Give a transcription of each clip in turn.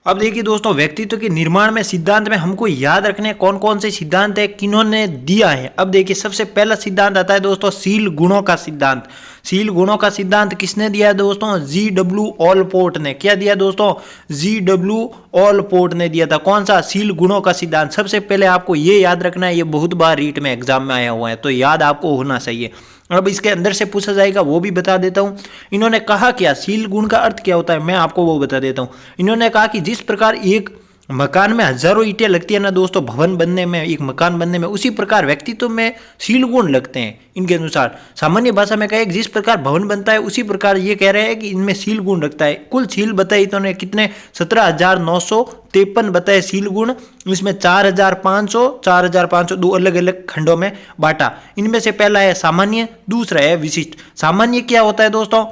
अब देखिए दोस्तों, व्यक्तित्व के निर्माण में सिद्धांत में हमको याद रखने कौन कौन से सिद्धांत है, किन्होंने दिया है। अब देखिए सबसे पहला सिद्धांत आता है दोस्तों शील गुणों का सिद्धांत। शील गुणों का सिद्धांत किसने दिया है दोस्तों? GW ऑलपोर्ट ने। क्या दिया दोस्तों? GW ऑलपोर्ट ने दिया था। कौन सा? शील गुणों का सिद्धांत। सबसे पहले आपको ये याद रखना है, ये बहुत बार रीट में एग्जाम में आया हुआ है, तो याद आपको होना चाहिए। अब इसके अंदर से पूछा जाएगा वो भी बता देता हूं। इन्होंने कहा क्या, शील गुण का अर्थ क्या होता है, मैं आपको वो बता देता हूं। इन्होंने कहा कि जिस प्रकार एक मकान में हजारों ईंटें लगती है ना दोस्तों, भवन बनने में, एक मकान बनने में, उसी प्रकार व्यक्तित्व में शील गुण लगते हैं इनके अनुसार। सामान्य भाषा में कहे जिस प्रकार भवन बनता है उसी प्रकार ये कह रहे हैं कि इनमें शील गुण रखता है। कुल शील बताई तो ने कितने? 17,953 बताए शील गुण। इसमें 4,500 दो अलग अलग खंडों में बांटा। इनमें से पहला है सामान्य, दूसरा है विशिष्ट। सामान्य क्या होता है दोस्तों?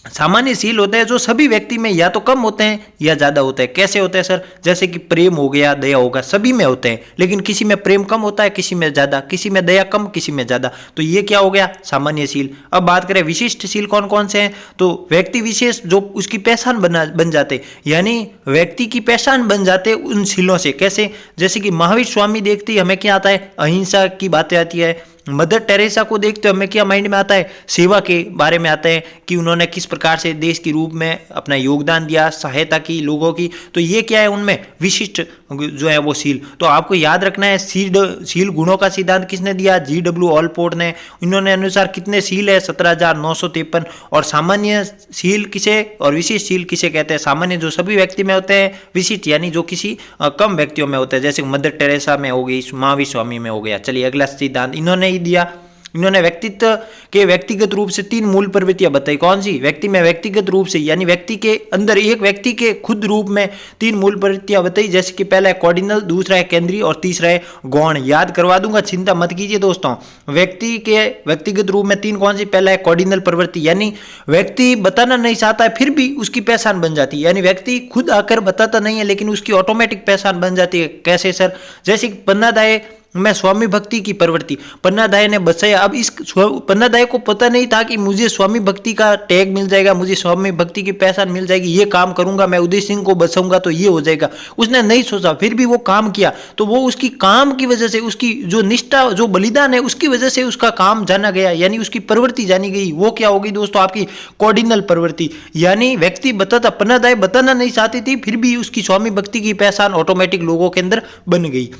सामान्य शील होते हैं जो सभी व्यक्ति में या तो कम होते हैं या ज्यादा होते हैं। कैसे होते हैं सर? जैसे कि प्रेम हो गया, दया होगा, सभी में होते हैं, लेकिन किसी में प्रेम कम होता है, किसी में ज्यादा, किसी में दया कम, किसी में ज्यादा। तो ये क्या हो गया? सामान्य शील। अब बात करें विशिष्ट शील कौन कौन से हैं, तो व्यक्ति विशेष जो उसकी पहचान बन जाते, यानी व्यक्ति की पहचान बन जाते उन शीलों से। कैसे? जैसे कि महावीर स्वामी देखते ही हमें क्या आता है? अहिंसा की बातें आती है। मदर टेरेसा को देखते हो हमें क्या माइंड में आता है? सेवा के बारे में आता है कि उन्होंने किस प्रकार से देश के रूप में अपना योगदान दिया, सहायता की लोगों की। तो ये क्या है? उनमें विशिष्ट जो है वो शील। तो आपको याद रखना है शील गुणों का सिद्धांत किसने दिया? GW ऑलपोर्ट ने। इन्होंने अनुसार कितने शील है? 17,953। और सामान्य शील किसे और विशिष्ट शील किसे कहते हैं? सामान्य जो सभी व्यक्ति में होते हैं, विशिष्ट यानी जो किसी कम व्यक्तियों में होते हैं, जैसे मदर टेरेसा में हो गई, महावीर स्वामी में हो गया। चलिए अगला सिद्धांत इन्होंने ही दिया। इन्होंने व्यक्तित्व के व्यक्तिगत रूप से 3 मूल प्रवृत्तियां बताई। कौन सी? व्यक्ति में व्यक्तिगत रूप से यानी व्यक्ति के अंदर, एक व्यक्ति के खुद रूप में 3 मूल प्रवृत्तियां बताई। जैसे कि पहला है कॉर्डिनल, दूसरा है केंद्रीय और तीसरा है गौण। याद करवा दूंगा, चिंता मत कीजिए दोस्तों। व्यक्ति के व्यक्तिगत रूप में 3 कौन सी? पहला है कॉर्डिनल प्रवृत्ति, यानी व्यक्ति बताना नहीं चाहता है फिर भी उसकी पहचान बन जाती है, यानी व्यक्ति खुद आकर बताता नहीं है लेकिन उसकी ऑटोमेटिक पहचान बन जाती है। कैसे सर? जैसे पन्नादाय मैं स्वामी भक्ति की प्रवृत्ति, पन्नादाय ने बचाया। अब इस पन्नादाय को पता नहीं था कि मुझे स्वामी भक्ति का टैग मिल जाएगा, मुझे स्वामी भक्ति की पहचान मिल जाएगी, ये काम करूंगा मैं, उदय सिंह को बचाऊंगा तो ये हो जाएगा। उसने नहीं सोचा, फिर भी वो काम किया। तो वो उसकी काम की वजह से, उसकी जो निष्ठा, जो बलिदान है, उसकी वजह से उसका काम जाना गया, यानी उसकी प्रवृत्ति जानी गई। वो क्या होगी दोस्तों? आपकी कॉर्डिनल प्रवृत्ति। यानी व्यक्ति बताता, पन्नादाय बताना नहीं चाहती थी, फिर भी उसकी स्वामी भक्ति की पहचान ऑटोमेटिक लोगों के अंदर बन गई।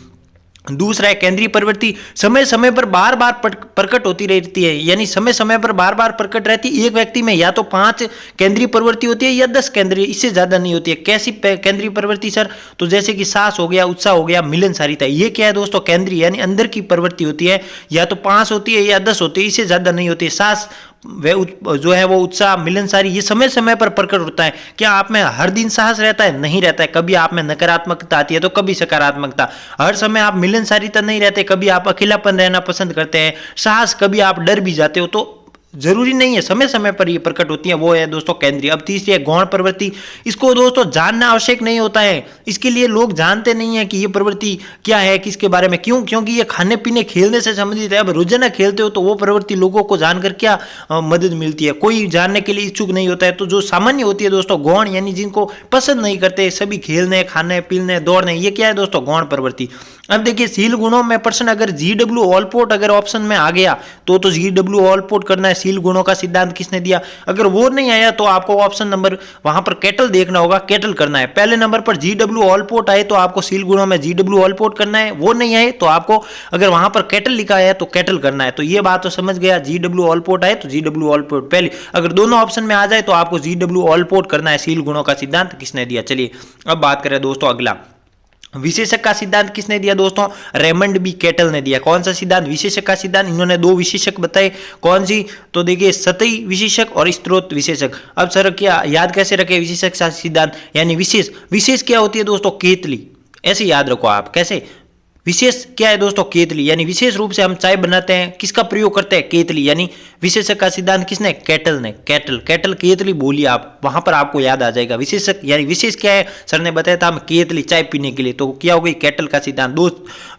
दूसरा है केंद्रीय प्रवृत्ति, समय समय पर बार बार प्रकट होती रहती है, यानी समय समय पर बार बार प्रकट रहती है। एक व्यक्ति में या तो 5 केंद्रीय प्रवृत्ति होती है या 10 केंद्रीय, इससे ज्यादा नहीं होती है। कैसी केंद्रीय प्रवृत्ति सर? तो जैसे कि साहस हो गया, उत्साह हो गया, मिलनसारिता, ये क्या है दोस्तों? केंद्रीय यानी अंदर की प्रवृत्ति होती है। या तो 5 होती है या 10 होती है, इससे ज्यादा नहीं होती है। साहस जो है वो उत्साह, मिलनसारी, ये समय समय पर प्रकट होता है। क्या आप में हर दिन साहस रहता है? नहीं रहता है। कभी आप में नकारात्मकता आती है तो कभी सकारात्मकता। हर समय आप मिलनसारिता नहीं रहते, कभी आप अकेलापन रहना पसंद करते हैं। साहस, कभी आप डर भी जाते हो। तो जरूरी नहीं है, समय समय पर ये प्रकट होती है। वो है दोस्तों केंद्रीय। अब तीसरी है गौण प्रवृत्ति। इसको दोस्तों जानना आवश्यक नहीं होता है, इसके लिए लोग जानते नहीं है कि ये प्रवृत्ति क्या है, किसके बारे में। क्यों? क्योंकि ये खाने पीने खेलने से संबंधित है। अब रोजाना खेलते हो तो वो प्रवृत्ति लोगों को जानकर क्या मदद मिलती है? कोई जानने के लिए इच्छुक नहीं होता है। तो जो सामान्य होती है दोस्तों गौण, यानी जिनको पसंद नहीं करते सभी खेलने, खाने पीने, दौड़ने, ये क्या है दोस्तों? गौण प्रवृत्ति। अब देखिए शील गुणों में प्रश्न अगर GW ऑलपोर्ट अगर ऑप्शन में आ गया तो GW ऑलपोर्ट करना है। शील गुणों का सिद्धांत किसने दिया? अगर वो नहीं आया तो आपको ऑप्शन नंबर वहां पर कैटल देखना होगा, कैटल करना है। पहले नंबर पर GW ऑलपोर्ट आए तो आपको शील गुणों में GW ऑलपोर्ट करना है। वो नहीं आए तो आपको अगर वहां पर कैटल लिखा है तो कैटल करना है। तो ये बात तो समझ गया, GW ऑलपोर्ट आए तो GW ऑलपोर्ट पहले। अगर दोनों ऑप्शन में आ जाए तो आपको GW ऑलपोर्ट करना है। शील गुणों का सिद्धांत किसने दिया? चलिए अब बात करें दोस्तों अगला, विशेषक का सिद्धांत किसने दिया दोस्तों? रेमंड बी कैटल ने दिया। कौन सा सिद्धांत? विशेषक का सिद्धांत। इन्होंने 2 विशेषक बताए। कौन सी? तो देखिए सतही विशेषक और स्रोत विशेषक। अब सर क्या याद कैसे रखे विशेषक का सिद्धांत? यानी विशेष क्या होती है दोस्तों? केतली। ऐसे याद रखो आप। कैसे? विशेष क्या है दोस्तों, केतली, यानी विशेष रूप से हम चाय बनाते हैं, किसका प्रयोग करते हैं, केतली, यानी विशेषक का सिद्धांत किसने, कैटल ने। कैटल केतली बोलिए आप, वहां पर आपको याद आ जाएगा। विशेषक यानी विशेष क्या है, सर ने बताया था हम केतली चाय पीने के लिए, तो क्या हो गई, कैटल का सिद्धांत। दो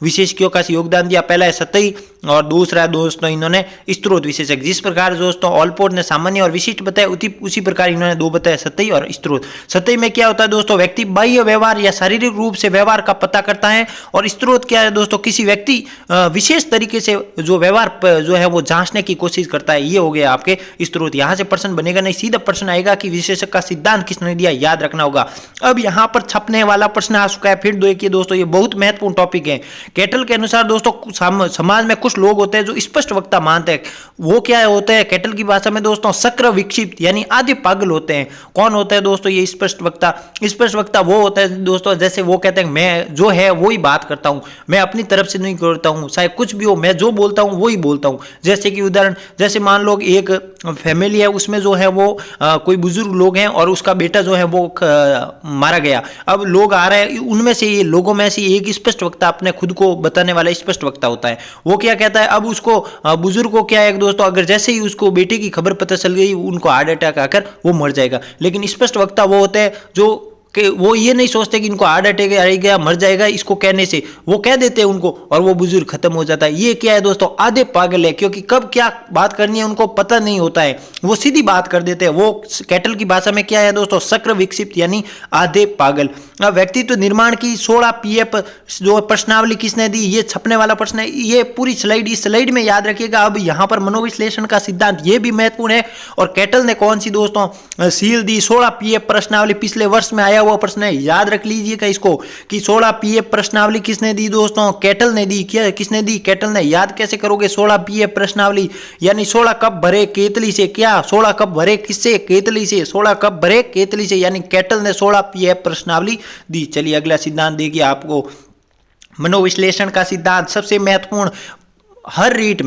विशेषज्ञों का योगदान दिया, पहला है सतही और दूसरा दोस्तों इन्होंने स्त्रोत विशेषक। जिस प्रकार दोस्तों ऑलपोर्ट ने सामान्य और विशिष्ट बताया, उसी प्रकार इन्होंने दो बताया, सतही और स्त्रोत। सतही में क्या होता है दोस्तों, व्यक्ति बाह्य व्यवहार या शारीरिक रूप से व्यवहार का पता करता है, और स्त्रोत क्या है दोस्तों, किसी व्यक्ति विशेष तरीके से जो व्यवहार जो है वो जांचने की कोशिश करता है। ये हो गया आपके स्त्रोत। यहां से प्रश्न बनेगा नहीं, सीधा प्रश्न आएगा कि विशेषक का सिद्धांत किसने दिया, याद रखना होगा। अब यहां पर छपने वाला प्रश्न आ चुका है, फिर देखिए दोस्तों ये बहुत महत्वपूर्ण टॉपिक है। कैटल के अनुसार दोस्तों समाज में कुछ लोग होते हैं जो स्पष्ट वक्ता मानते हैं, वो क्या होते हैं, कैटल की भाषा में दोस्तों सक्र विक्षिप्त यानी आधे पागल होते हैं। कौन होता है दोस्तों ये स्पष्ट वक्ता? स्पष्ट वक्ता वो होता है दोस्तों, जैसे वो कहते हैं मैं जो है वो ही बात करता हूं, मैं अपनी तरफ से नहीं करता हूं, चाहे कुछ भी हो, मैं जो बोलता हूं वो ही बोलता हूं। जैसे कि उदाहरण, जैसे मान लो एक फैमिली है, उसमें जो है वो कोई बुजुर्ग लोग हैं और उसका बेटा जो है वो मारा गया। अब लोग आ रहे हैं, उनमें से ये लोगों में से एक स्पष्ट वक्ता, अपने खुद को बताने वाला स्पष्ट वक्ता होता है। वो क्या कहता है, अब उसको बुजुर्ग को क्या है दोस्तों, अगर जैसे ही उसको बेटे की खबर पता चल गई, उनको हार्ट अटैक आकर वो मर जाएगा। लेकिन स्पष्ट वक्ता वो होते हैं जो कि वो ये नहीं सोचते कि इनको हार्ट अटैक आएगा, मर जाएगा, इसको कहने से वो कह देते हैं उनको और वो बुजुर्ग खत्म हो जाता है। ये क्या है दोस्तों, आधे पागल है, क्योंकि कब क्या बात करनी है उनको पता नहीं होता है, वो सीधी बात कर देते हैं। वो कैटल की भाषा में क्या है दोस्तों, सक्र विक्षिप्त यानी आधे पागल। अब व्यक्तित्व निर्माण की 16 पीएफ जो प्रश्नावली किसने दी, ये छपने वाला प्रश्न है। ये पूरी स्लाइड इस स्लाइड में याद रखिएगा। अब यहाँ पर मनोविश्लेषण का सिद्धांत ये भी महत्वपूर्ण है, और कैटल ने कौन सी दोस्तों सील दी, 16 पीएफ प्रश्नावली, पिछले वर्ष में आया वो प्रश्न है, याद रख लीजिएगा इसको कि 16 पीएफ प्रश्नावली किसने दी दोस्तों, कैटल ने दी। क्या किसने दी, कैटल ने। याद कैसे करोगे 16 पीएफ प्रश्नावली, यानी 16 कप भरे केतली से, क्या 16 कप भरे किससे, केतली से, 16 कप भरे केतली से, यानी कैटल ने 16 पीएफ प्रश्नावली दी। चलिए अगला सिद्धांत देखिए आपको, मनोविश्लेषण का सिद्धांत सबसे महत्वपूर्ण, हर रीट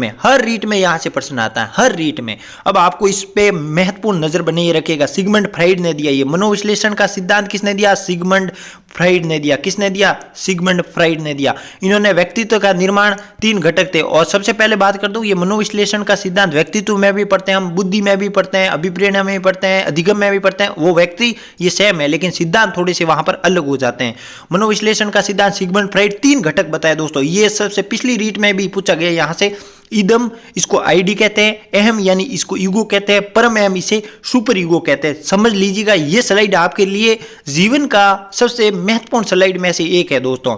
में यहां से प्रश्न आता है, हर रीट में। अब आपको इस पे महत्वपूर्ण नजर बनाए रखिएगा। सिगमंड फ्राइड ने दिया ये मनोविश्लेषण का सिद्धांत, किसने दिया, सिगमंड फ्राइड ने दिया। किसने दिया, सिगमंड फ्राइड ने दिया। इन्होंने व्यक्तित्व का निर्माण 3 घटक थे, और सबसे पहले बात कर दूं, ये मनोविश्लेषण का सिद्धांत व्यक्तित्व में भी पढ़ते हैं हम, बुद्धि में भी पढ़ते हैं, अभिप्रेरणा में भी पढ़ते हैं, अधिगम में भी पढ़ते हैं। वो व्यक्ति ये सेम है, लेकिन सिद्धांत थोड़े से वहां पर अलग हो जाते हैं। मनोविश्लेषण का सिद्धांत सिगमंड फ्राइड 3 घटक बताया दोस्तों। ये सबसे पिछली रीट में भी पूछा गया यहां से। इदम, इसको आईडी कहते हैं, अहम यानी इसको ईगो कहते हैं, परम अहम इसे सुपर ईगो कहते हैं। समझ लीजिएगा, ये स्लाइड आपके लिए जीवन का सबसे महत्वपूर्ण स्लाइड में से एक है दोस्तों।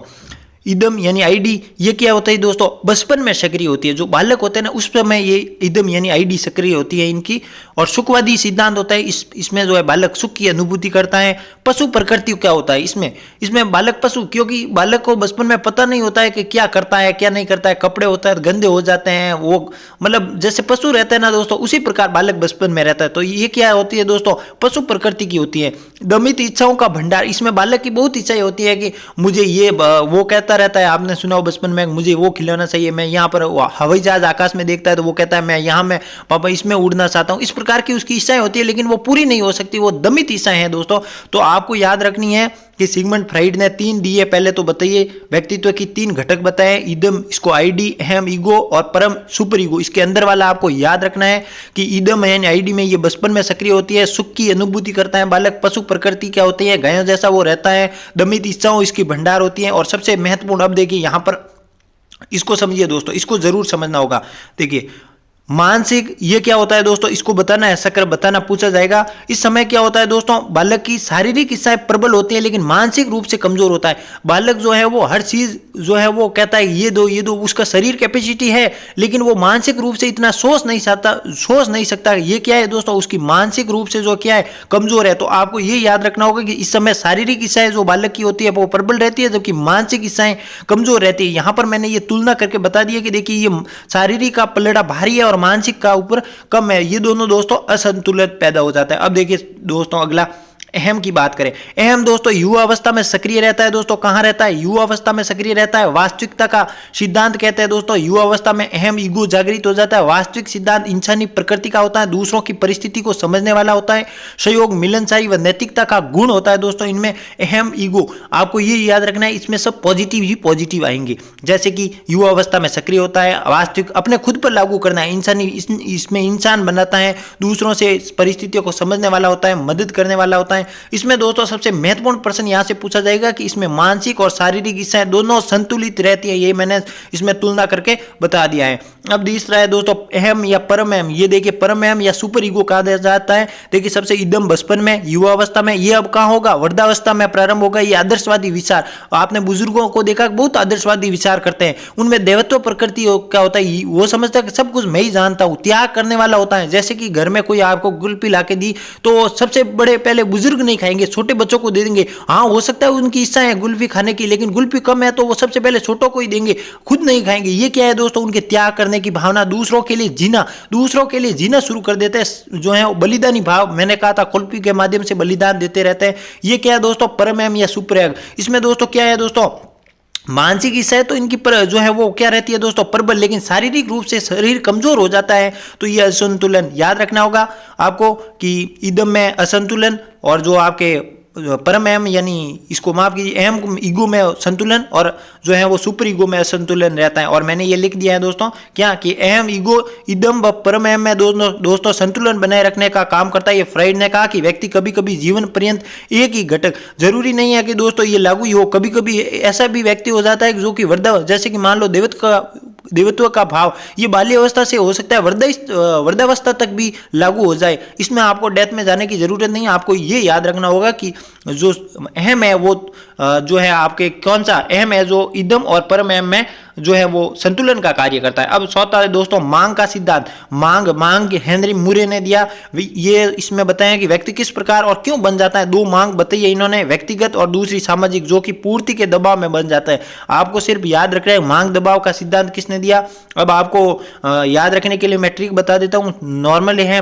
इदम यानी आईडी, ये क्या होता है दोस्तों, बचपन में सक्रिय होती है, जो बालक होते हैं ना उस समय ये इदम यानी आईडी सक्रिय होती है इनकी। और सुखवादी सिद्धांत होता है, इसमें जो है बालक सुख की अनुभूति करता है। पशु प्रकृति क्या होता है इसमें बालक पशु, क्योंकि बालक को बचपन में पता नहीं होता है कि क्या करता है क्या नहीं करता है, कपड़े होता है गंदे हो जाते हैं, वो मतलब जैसे पशु रहते हैं ना दोस्तों, उसी प्रकार बालक बचपन में रहता है। तो ये क्या होती है दोस्तों, पशु प्रकृति की होती है। दमित इच्छाओं का भंडार, इसमें बालक की बहुत इच्छाएं होती है कि मुझे ये, वो कहता रहता है, आपने सुना हो बचपन में, मुझे वो खिलौना चाहिए, मैं यहाँ पर हवाई जहाज आकाश में देखता है तो वो कहता है मैं यहाँ में पापा इसमें उड़ना चाहता हूँ। इस प्रकार की उसकी इच्छाएं होती है, लेकिन वो पूरी नहीं हो सकती, वो दमित इच्छाएं हैं दोस्तों। तो आपको याद रखनी है कि सिगमंड फ्राइड ने 3 दिए। पहले तो बताइए व्यक्तित्व की 3 घटक बताए, इदम, इसको आईडी, अहम ईगो और परम सुपर ईगो। इसके अंदर वाला आपको याद रखना है कि इदम यानी आईडी में ये बचपन में सक्रिय होती है, सुख की अनुभूति करता है बालक। पशु प्रकृति क्या होती है, गायों जैसा वो रहता है। दमित इच्छाओं इसकी भंडार होती है। और सबसे महत्वपूर्ण, अब देखिए यहां पर इसको समझिए दोस्तों, इसको जरूर समझना होगा। देखिए मानसिक, ये क्या होता है दोस्तों, इसको बताना है, सक्र बताना पूछा जाएगा। इस समय क्या होता है दोस्तों, बालक की शारीरिक इच्छाएं प्रबल होती है, लेकिन मानसिक रूप से कमजोर होता है। बालक जो है वो हर चीज जो है वो कहता है ये दो, उसका शरीर कैपेसिटी है, लेकिन वो मानसिक रूप से इतना सोच नहीं सकता। ये क्या है दोस्तों, उसकी मानसिक रूप से जो क्या है कमजोर है। तो आपको ये याद रखना होगा कि इस समय शारीरिक इच्छाएं जो बालक की होती है वो प्रबल रहती है, जबकि मानसिक इच्छाएं कमजोर रहती है। यहां पर मैंने ये तुलना करके बता दिया कि देखिए ये शारीरिक का पलड़ा भारी है और मानसिक का ऊपर कम है, ये दोनों दोस्तों असंतुलित पैदा हो जाता है। अब देखिए दोस्तों अगला अहम की बात करें, अहम दोस्तों युवा अवस्था में सक्रिय रहता है। दोस्तों कहाँ रहता है? युवा अवस्था में सक्रिय रहता है। वास्तविकता का सिद्धांत कहते हैं दोस्तों युवा अवस्था में अहम ईगो जागृत हो जाता है। वास्तविक सिद्धांत इंसानी प्रकृति का होता है, दूसरों की परिस्थिति को समझने वाला होता है, सहयोग, मिलनसारी व नैतिकता का गुण होता है। दोस्तों इनमें अहम ईगो, आपको ये याद रखना है, इसमें सब पॉजिटिव ही पॉजिटिव आएंगे। जैसे कि युवा अवस्था में सक्रिय होता है, वास्तविक अपने खुद पर लागू करना है, इंसानी इसमें इंसान बनाता है, दूसरों से परिस्थितियों को समझने वाला होता है, मदद करने वाला होता है। इसमें दोस्तों सबसे महत्वपूर्ण प्रश्न यहां से पूछा जाएगा कि इसमें मानसिक और शारीरिक इच्छाएं दोनों संतुलित रहती है। ये मैंने इसमें तुलना करके बता दिया है। अब तीसरा है दोस्तों अहम या परम अहम। ये देखिए परम अहम या सुपर ईगो कहा जाता है। देखिए सबसे इदम बचपन में, युवा अवस्था में, ये अब कहां होगा? वृद्धावस्था में प्रारंभ होगा। ये आदर्शवादी विचार, आपने बुजुर्गों को देखा बहुत आदर्शवादी विचार करते हैं, उनमें देवत्व प्रकृति क्या होता है, वो समझता है कि सब कुछ मैं ही जानता हूं, त्याग करने वाला होता है। जैसे कि घर में कोई आपको गुल्फी लाके दी तो सबसे बड़े पहले बुजुर्ग नहीं खाएंगे, छोटे बच्चों को दे देंगे। हाँ हो सकता है उनकी इच्छा है गुल्फी खाने की, लेकिन गुल्फी कम है तो वो सबसे पहले छोटों को ही देंगे, खुद नहीं खाएंगे। ये क्या है दोस्तों? उनके त्याग करने की भावना, दूसरों के लिए जीना शुरू कर देते हैं, जो है बलिदानी भाव। मैंने कहा था कुल्फी के माध्यम से बलिदान देते रहते हैं। ये क्या है दोस्तों? परम एम या सुपर एग। इसमें दोस्तों क्या है दोस्तों? मानसिक इच्छा है तो इनकी जो है वो क्या रहती है दोस्तों? प्रबल, लेकिन शारीरिक रूप से शरीर कमजोर हो जाता है। तो ये असंतुलन याद रखना होगा आपको कि इदम में असंतुलन और जो आपके परम एम यानी इसको माफ कीजिए अहम ईगो में संतुलन और जो है वो सुपर ईगो में असंतुलन रहता है। और मैंने ये लिख दिया है दोस्तों क्या कि अहम ईगो इदम व परम एम में दोस्तों संतुलन बनाए रखने का काम करता है। ये फ्राइड ने कहा कि व्यक्ति कभी कभी जीवन पर्यंत एक ही घटक, जरूरी नहीं है कि दोस्तों ये लागू ही हो, कभी कभी ऐसा भी व्यक्ति हो जाता है जो कि जैसे कि मान लो देवत्व का भाव ये बाल्य अवस्था से हो सकता है वृद्धावस्था तक भी लागू हो जाए। इसमें आपको डेथ में जाने की जरूरत नहीं है। आपको ये याद रखना होगा कि जो अहम है वो जो है आपके कौन सा अहम है, जो इदम और परम अहम में जो है वो संतुलन का कार्य करता है। अब चौथा है दोस्तों मांग का सिद्धांत। मांग हेनरी मूरे ने दिया। ये इसमें बताया कि व्यक्ति किस प्रकार और क्यों बन जाता है। दो मांग बताइए इन्होंने, व्यक्तिगत और दूसरी सामाजिक, जो कि पूर्ति के दबाव में बन जाता है। आपको सिर्फ याद रखना है मांग दबाव का सिद्धांत किसने दिया। अब आपको याद रखने के लिए मैं ट्रिक बता देता हूँ। नॉर्मल है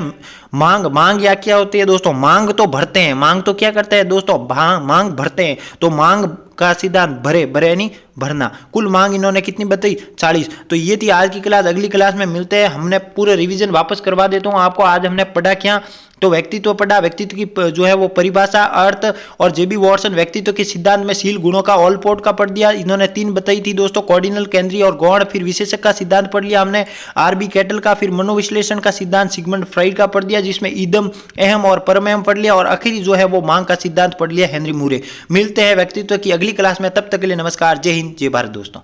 मांग या क्या होती है दोस्तों? मांग तो भरते हैं, मांग तो क्या करते हैं दोस्तों? मांग भरते हैं। तो मांग का सिद्धांत भरे यानी भरना। कुल मांग इन्होंने कितनी बताई? 40। तो ये थी आज की क्लास। अगली क्लास में मिलते हैं। हमने पूरे रिवीजन वापस करवा देता हूँ आपको। आज हमने पढ़ा क्या? तो व्यक्तित्व पढ़ा, व्यक्तित्व की जो है वो परिभाषा, अर्थ और जेबी वॉटसन व्यक्तित्व के सिद्धांत में सील गुणों का ऑलपोर्ट का पढ़ दिया। इन्होंने 3 बताई थी दोस्तों, कॉर्डिनल, केंद्रीय और गौण। फिर विशेषक का सिद्धांत पढ़ लिया हमने आरबी कैटल का। फिर मनोविश्लेषण का सिद्धांत सिगमंड फ्राइड का पढ़ दिया, जिसमें इदम अहम और परम अहम पढ़ लिया। और आखिरी जो है वो मांग का सिद्धांत पढ़ लिया हेनरी मूरे। मिलते हैं व्यक्तित्व की अगली क्लास में, तब तक के लिए नमस्कार, जय हिंद, जय भारत दोस्तों।